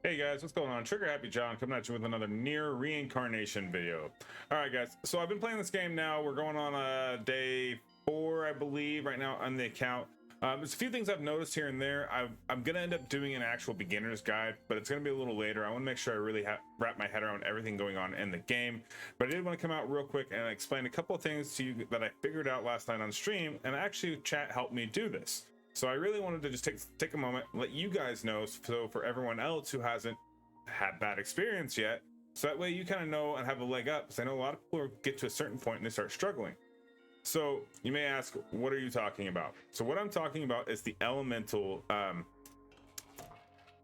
Hey guys, what's going on? Triggerhappyjon coming at you with another near reincarnation video. All right, guys. So I've been playing this game now. We're going on day 4, I believe, right now on the account. There's a few things I've noticed here and there. I'm gonna end up doing an actual beginner's guide, but it's gonna be a little later. I want to make sure I really wrap my head around everything going on in the game. But I did want to come out real quick and explain a couple of things to you that I figured out last night on stream, and actually chat helped me do this. So I really wanted to just take a moment, let you guys know, so for everyone else who hasn't had that experience yet, so that way you kind of know and have a leg up, because I know a lot of people get to a certain point and they start struggling. So you may ask, what are you talking about? So what I'm talking about is the elemental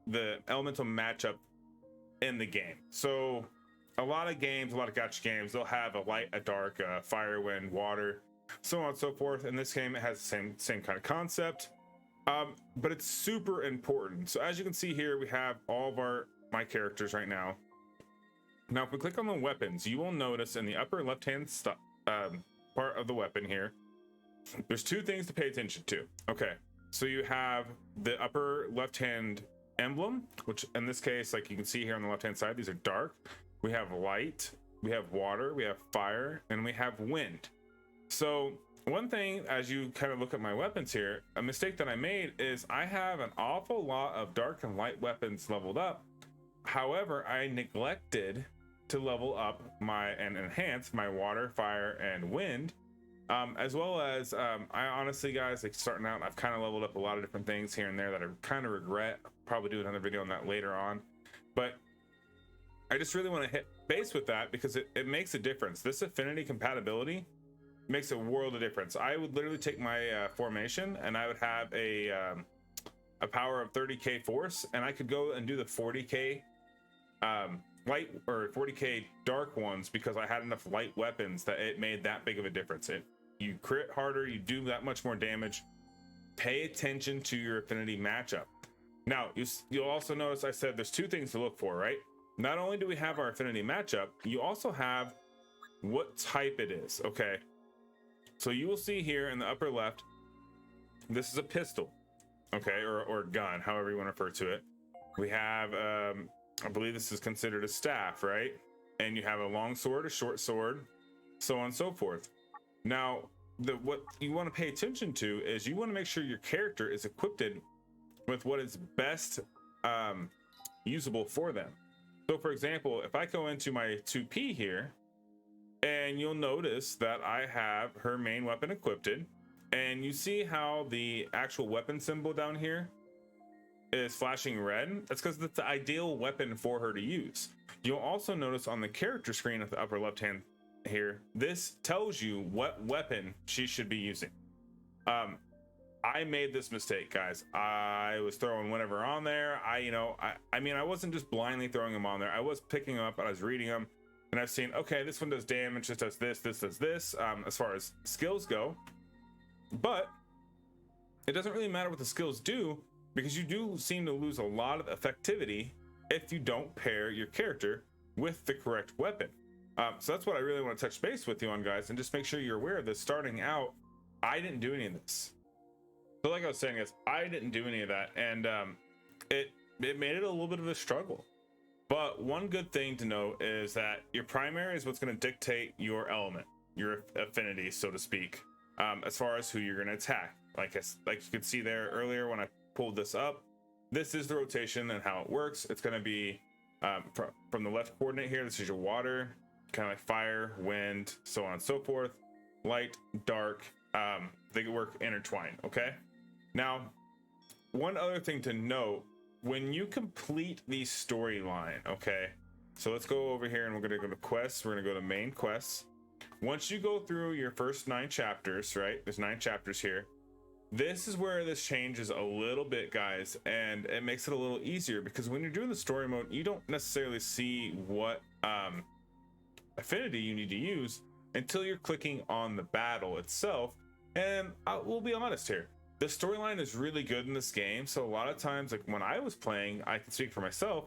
matchup in the game. So a lot of games, a lot of gacha games, they'll have a light, a dark, fire, wind, water, so on and so forth. In this game, it has the same kind of concept. But it's super important. So as you can see here, we have all of my characters right now. Now, if we click on the weapons, you will notice in the upper left-hand part of the weapon here, there's two things to pay attention to. Okay, so you have the upper left-hand emblem, which in this case, like you can see here on the left-hand side, these are dark. We have light, we have water, we have fire, and we have wind. So one thing, as you kind of look at my weapons here, a mistake that I made is I have an awful lot of dark and light weapons leveled up. However, I neglected to level up and enhance my water, fire, and wind, as well as I honestly, guys, like starting out, I've kind of leveled up a lot of different things here and there that I kind of regret. I'll probably do another video on that later on, but I just really want to hit base with that because it makes a difference. This affinity compatibility makes a world of difference. I would literally take my formation and I would have a power of 30k force, and I could go and do the 40k light or 40k dark ones because I had enough light weapons that it made that big of a difference. You crit harder, you do that much more damage. Pay attention to your affinity matchup. Now you'll also notice I said there's two things to look for, right? Not only do we have our affinity matchup, you also have what type it is. Okay, so you will see here in the upper left, this is a pistol, okay, or gun, however you want to refer to it. We have, I believe this is considered a staff, right? And you have a long sword, a short sword, so on and so forth. Now, what you want to pay attention to is you want to make sure your character is equipped with what is best usable for them. So for example, if I go into my 2P here, and you'll notice that I have her main weapon equipped, and you see how the actual weapon symbol down here is flashing red. That's because it's the ideal weapon for her to use. You'll also notice on the character screen at the upper left hand here, this tells you what weapon she should be using. I made this mistake, guys. I was throwing whatever on there. I mean, I wasn't just blindly throwing them on there. I was picking them up and I was reading them, and I've seen, okay, this one does damage, this does this, this does this, as far as skills go. But it doesn't really matter what the skills do, because you do seem to lose a lot of effectivity if you don't pair your character with the correct weapon. So that's what I really want to touch base with you on, guys, and just make sure you're aware of this. Starting out, I didn't do any of this. So like I was saying, is I didn't do any of that, and it made it a little bit of a struggle. But one good thing to know is that your primary is what's going to dictate your element, your affinity, so to speak, as far as who you're going to attack. Like you could see there earlier when I pulled this up, this is the rotation and how it works. It's going to be from the left coordinate here. This is your water, kind of like fire, wind, so on and so forth. Light, dark, they work intertwined. Okay. Now, one other thing to note, when you complete the storyline, okay, so let's go over here and we're going to go to quests. We're going to go to main quests. Once you go through your first 9 chapters, right, there's 9 chapters here, this is where this changes a little bit, guys, and it makes it a little easier, because when you're doing the story mode, you don't necessarily see what affinity you need to use until you're clicking on the battle itself. And we'll be honest here, the storyline is really good in this game. So a lot of times, like when I was playing, I can speak for myself,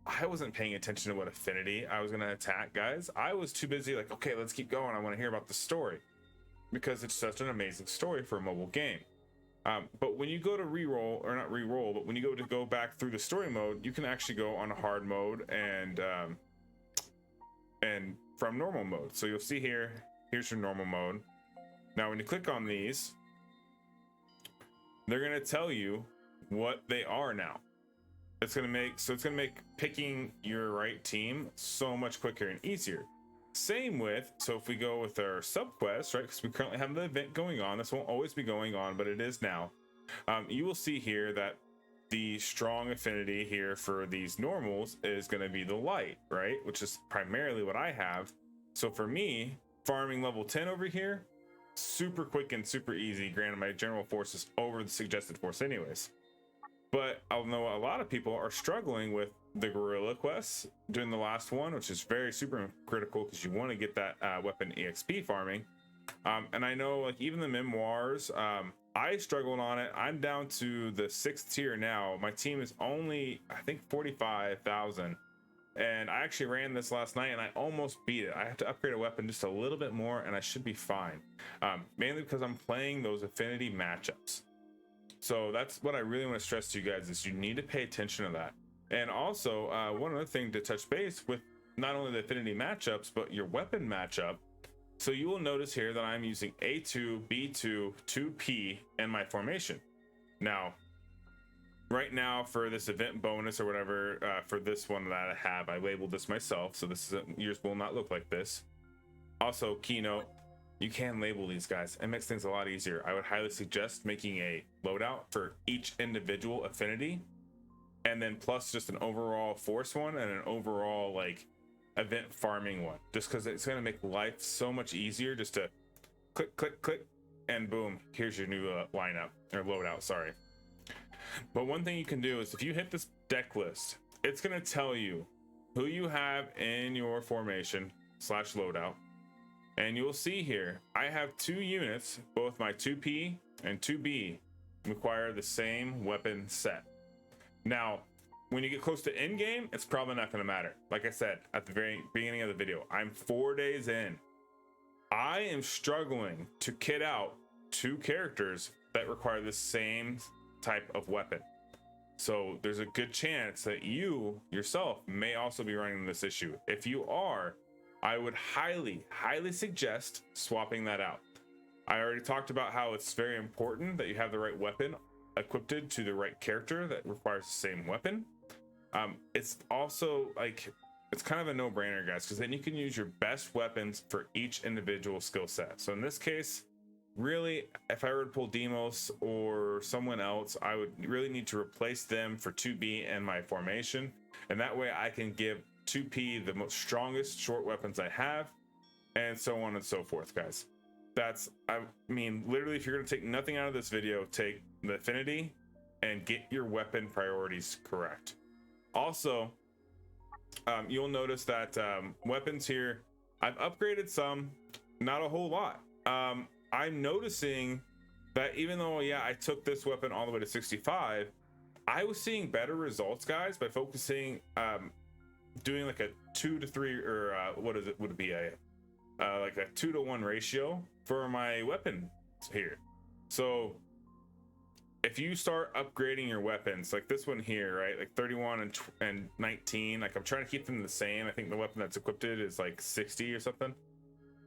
I wasn't paying attention to what affinity I was going to attack, guys. I was too busy like, okay, let's keep going, I want to hear about the story, because it's such an amazing story for a mobile game. But when you go to re-roll, or not re-roll, but when you go back through the story mode, you can actually go on a hard mode and from normal mode. So you'll see here's your normal mode. Now when you click on these, they're gonna tell you what they are now. It's gonna make picking your right team so much quicker and easier. Same with, so if we go with our sub quest, right, because we currently have the event going on, this won't always be going on, but it is now. You will see here that the strong affinity here for these normals is going to be the light, right, which is primarily what I have. So for me, farming level 10 over here, super quick and super easy, granted my general force is over the suggested force anyways. But I know a lot of people are struggling with the gorilla quests doing the last one, which is very super critical because you want to get that weapon exp farming. And I know, like, even the memoirs, I struggled on it. I'm down to the 6th tier now. My team is only, I think, 45,000, and I actually ran this last night and I almost beat it. I have to upgrade a weapon just a little bit more and I should be fine, mainly because I'm playing those affinity matchups. So that's what I really want to stress to you guys, is you need to pay attention to that. And also, one other thing to touch base with, not only the affinity matchups, but your weapon matchup. So you will notice here that I'm using A2, B2, 2P, and my formation. Now, right now for this event bonus or whatever, for this one that I have, I labeled this myself. So this is yours will not look like this. Also, keynote, you can label these guys. It makes things a lot easier. I would highly suggest making a loadout for each individual affinity, and then plus just an overall force one and an overall like event farming one, just because it's going to make life so much easier. Just to click click click and boom, here's your new lineup or loadout, sorry. But one thing you can do is, if you hit this deck list, it's going to tell you who you have in your formation slash loadout. And you'll see here, I have 2 units, both my 2P and 2B require the same weapon set. Now, when you get close to end game, it's probably not going to matter. Like I said at the very beginning of the video, I'm 4 days in. I am struggling to kit out 2 characters that require the same type of weapon. So there's a good chance that you yourself may also be running this issue. If you are, I would highly suggest swapping that out. I already talked about how it's very important that you have the right weapon equipped to the right character that requires the same weapon. It's also like, it's kind of a no-brainer, guys, because then you can use your best weapons for each individual skill set. So in this case, really, if I were to pull Demos or someone else, I would really need to replace them for 2B and my formation, and that way I can give 2P the most strongest short weapons I have, and so on and so forth, guys. That's, I mean, literally, if you're going to take nothing out of this video, take the affinity and get your weapon priorities correct. Also, you'll notice that weapons here, I've upgraded some, not a whole lot. I'm noticing that even though, yeah, I took this weapon all the way to 65, I was seeing better results, guys, by focusing, doing like a 2 to 3, or what is it, would it be a like a 2 to 1 ratio for my weapon here. So if you start upgrading your weapons, like this one here, right, like 31 and 19, like I'm trying to keep them the same. I think the weapon that's equipped is like 60 or something.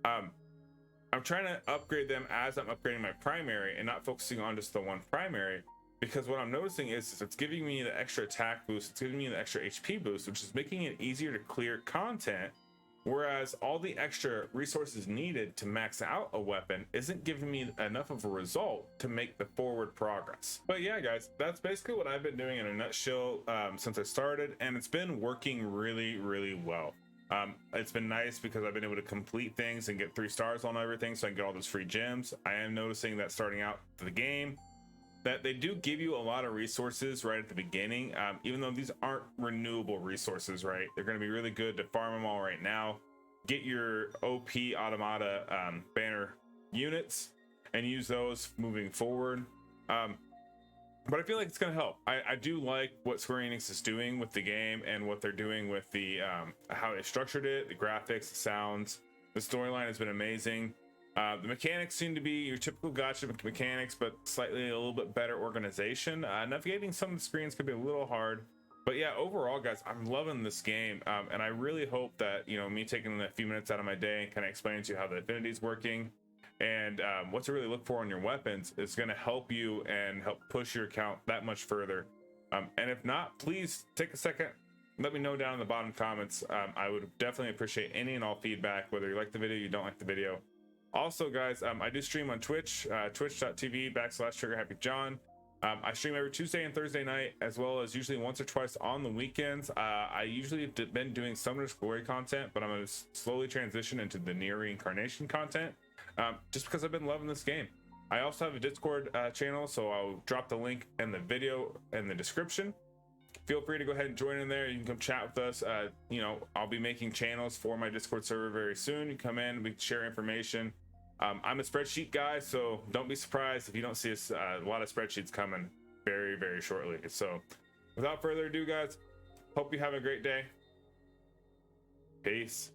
I'm trying to upgrade them as I'm upgrading my primary and not focusing on just the one primary, because what I'm noticing is it's giving me the extra attack boost, it's giving me the extra HP boost, which is making it easier to clear content, whereas all the extra resources needed to max out a weapon isn't giving me enough of a result to make the forward progress. But yeah, guys, that's basically what I've been doing in a nutshell since I started, and it's been working really well. It's been nice because I've been able to complete things and get 3 stars on everything, so I can get all those free gems. I am noticing that starting out the game, that they do give you a lot of resources right at the beginning, even though these aren't renewable resources, right? They're going to be really good to farm them all right now, get your OP automata banner units and use those moving forward. But I feel like it's going to help. I do like what Square Enix is doing with the game and what they're doing with the how they structured it, the graphics, the sounds. The storyline has been amazing. The mechanics seem to be your typical gacha mechanics, but slightly a little bit better organization. Navigating some of the screens could be a little hard, but yeah, overall, guys, I'm loving this game, and I really hope that, you know, me taking a few minutes out of my day and kind of explaining to you how the affinity is working and what to really look for in your weapons is going to help you and help push your account that much further. And if not, please take a second, let me know down in the bottom comments. I would definitely appreciate any and all feedback, whether you like the video, you don't like the video. Also, guys, I do stream on Twitch, twitch.tv/Triggerhappyjon. I stream every Tuesday and Thursday night, as well as usually once or twice on the weekends. I usually have been doing Summoner's Glory content, but I'm going to slowly transition into the Near Reincarnation content, just because I've been loving this game. I also have a Discord channel, so I'll drop the link in the video in the description. Feel free to go ahead and join in there. You can come chat with us. You know, I'll be making channels for my Discord server very soon. You come in, we share information. I'm a spreadsheet guy, so don't be surprised if you don't see us, a lot of spreadsheets coming very, very shortly. So without further ado, guys, hope you have a great day. Peace.